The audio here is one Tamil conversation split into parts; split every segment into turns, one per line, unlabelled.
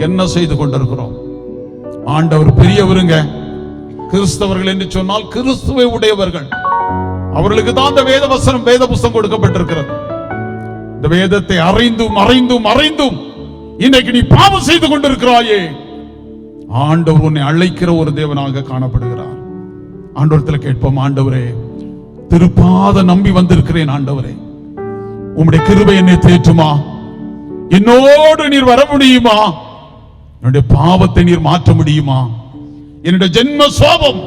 என்ன செய்து கொண்டிருக்கிறோம்? ஆண்டவர் பெரியவருங்க. கிறிஸ்தவர்கள் என்று சொன்னால் கிறிஸ்துவை உடையவர்கள். அவர்களுக்கு தான் இந்த வேத வசனம், வேத புஸ்தகம் கொடுக்கப்பட்டிருக்கிறது. இந்த வேதத்தை அறிந்தும் அறிந்தும் அறிந்தும் இன்னைக்கு நீ பாவம் செய்து கொண்டிருக்கிறாயே. ஆண்டவர் உன்னை அழைக்கிற ஒரு தேவனாக காணப்படுகிறார். ஆண்டவரத்தில் கேட்போம், ஆண்டவரே, திருப்பாத நம்பி வந்திருக்கிறேன். ஆண்டவரே, உம்முடைய கிருபை என்னை தேற்றுமா? என்னோடு நீர் வர முடியுமா? என்னுடைய பாவத்தை நீர் மாற்ற முடியுமா? என்னுடைய ஜென்ம சுவாபம்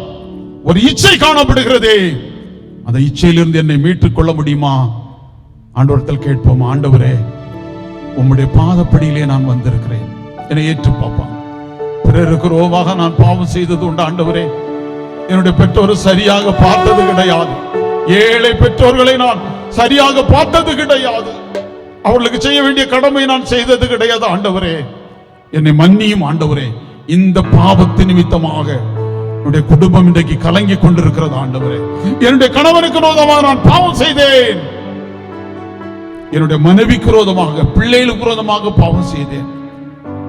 ஒரு இச்சை காணப்படுகிறதே, அந்த இச்சையிலிருந்து என்னை மீட்டுக் கொள்ள முடியுமா? ஆண்டவரத்தில் கேட்போம், ஆண்டவரே, உம்முடைய பாதப்படியிலே நான் வந்திருக்கிறேன், என்னை ஏற்று பாப்பா. பிறருக்கு ரோவாக நான் பாவம் செய்தது உண்டு. ஆண்டவரே, என்னுடைய பெற்றோர் சரியாக பார்த்தது கிடையாது. ஏழை பெற்றோர்களை நான் சரியாக பார்த்தது கிடையாது. அவர்களுக்கு செய்ய வேண்டிய கடமை நான் செய்தது கிடையாது. ஆண்டவரே, என்னை மன்னியும். ஆண்டவரே, இந்த பாவத்து நிமித்தமாக என்னுடைய குடும்பம் இன்றைக்கு கலங்கி கொண்டிருக்கிறது. ஆண்டவரே, என்னுடைய கணவனுக்கு விரோதமாக நான் பாவம் செய்தேன். என்னுடைய மனைவிக்கு விரோதமாக, பிள்ளைகளுக்கு விரோதமாக பாவம் செய்தேன்.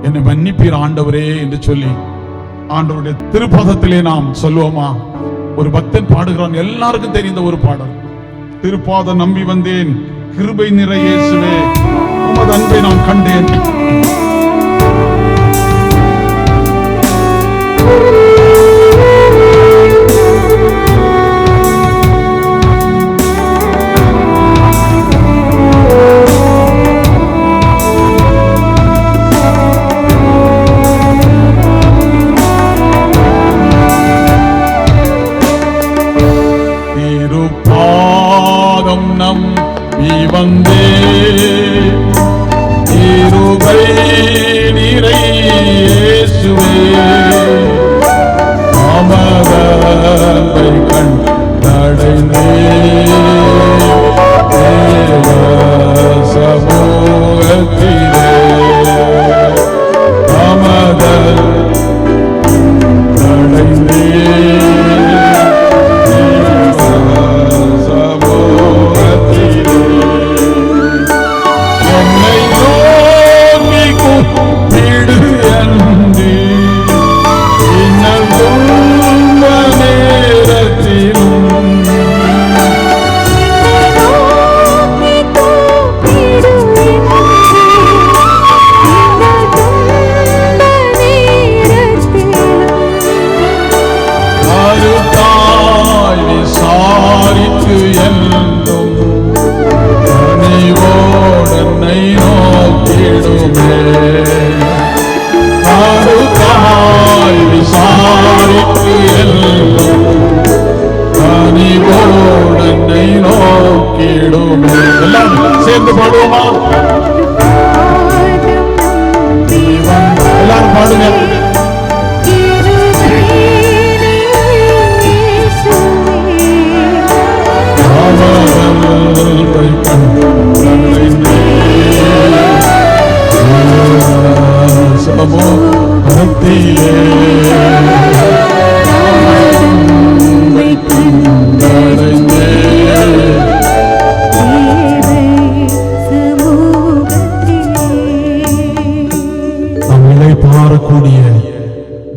என்னை மன்னிப்பீர் ஆண்டவரே என்று சொல்லி ஆண்டவருடைய திருப்பாதத்திலே நாம் சொல்லுவோமா? ஒரு பக்தன் பாடுகிறான், எல்லாருக்கும் தெரிந்த ஒரு பாடல். திருப்பாதம் நம்பி வந்தேன், கிருபை நிறை இயேசுவே, உமது அன்பை நான் கண்டேன். சேர்ந்து பாடுவோமா? எல்லாரும் பாடுங்க.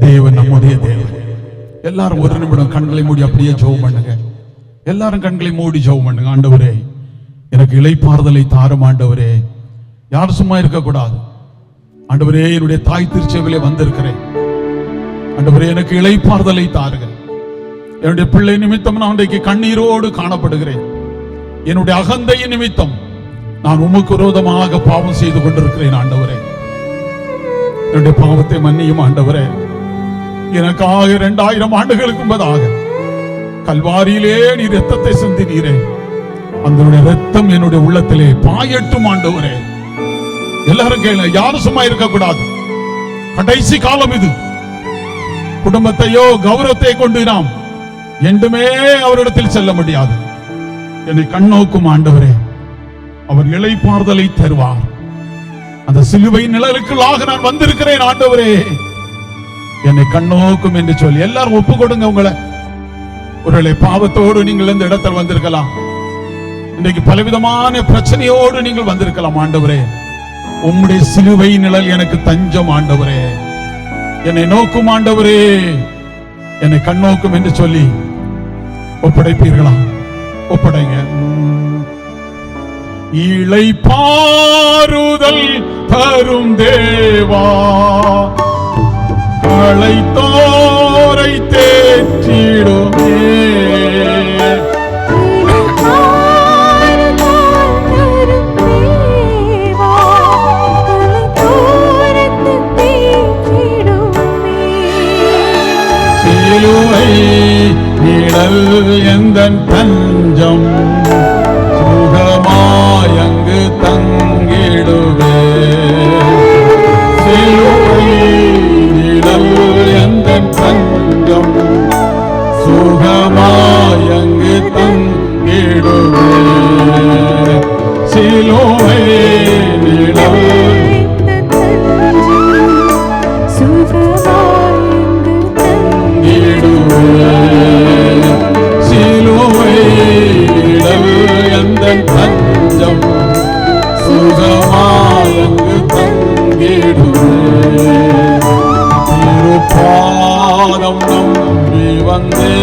தேவன் நம்முடைய தேவன். எல்லாரும் ஒரு நிமிடம் கண்களை மூடி அப்படியே ஜெபம் பண்ணுங்க. எல்லாரும் கண்களை மூடி ஜெபம் பண்ணுங்க. ஆண்டவரே, எனக்கு இளைப்பாறுதலை தாரும். ஆண்டவரே, யாரும் சும்மா இருக்க கூடாது. ஆண்டவரே, என்னுடைய தாய் திருச்சபையிலே வந்திருக்கிறேன். ஆண்டவரே, எனக்கு இளைப்பாறுதலை தாருங்கள். என்னுடைய பிள்ளை நிமித்தம் நான் இன்றைக்கு கண்ணீரோடு காணப்படுகிறேன். என்னுடைய அகந்தையின் நிமித்தம் நான் உமக்கு விரோதமாக பாவம் செய்து கொண்டிருக்கிறேன். ஆண்டவரே, என்னுடைய பாவத்தை மன்னியும். ஆண்டவரே, எனக்காக 2000 ஆண்டுகளுக்கு முன்பதாக கல்வாரியிலே நீ இரத்தத்தை சிந்தினீரே, அந்த இரத்தம் என்னுடைய உள்ளத்திலே பாயட்டும். ஆண்டவரே, எல்லாரும் கேளுங்க, யாரும் சும்மா இருக்க கூடாது. கடைசி காலம் இது. குடும்பத்தையோ கௌரவத்தை கொண்டு நாம் என்றுமே அவரிடத்தில் செல்ல முடியாது. என்னை கண்ணோக்கும் ஆண்டவரே, அவர் இளைப்பாறுதலை தருவார். அந்த சிலுவை நிழலுக்குள்ளாக நான் வந்திருக்கிறேன். ஆண்டவரே, என்னை கண்ணோக்கும் என்று சொல்லி எல்லாரும் ஒப்பு கொடுங்க. உங்களை ஒருவேளை பாவத்தோடு நீங்கள் இந்த இடத்தில் வந்திருக்கலாம். இன்றைக்கு பலவிதமான பிரச்சனையோடு நீங்கள் வந்திருக்கலாம். ஆண்டவரே, உம்முடைய சிலுவை நிழல் எனக்கு தஞ்சம் ஆண்டவரே, என்னை நோக்கும் ஆண்டவரே, என்னை கண்ணோக்கும் என்று சொல்லி ஒப்படைப்பீர்களா? ஒப்படைங்க. இளைப்பாறுதல் தரும் தேவா, களைத்தோரை தேற்றிடுமே. சிலுவை நிழல் எந்தன் தஞ்சம், சுகமாயங்கு தங்கிடுவே. சிலுவை நிழல் எந்தன் தஞ்சம், சுகமாயங்கு தங்கிடுவே. சிலுவை நிழல் சிலுவை நிழல் எந்தன் தஞ்சம், சுகமாயங்கு தங்கிடுவே. திருப்பாதம் நம்பி வந்தே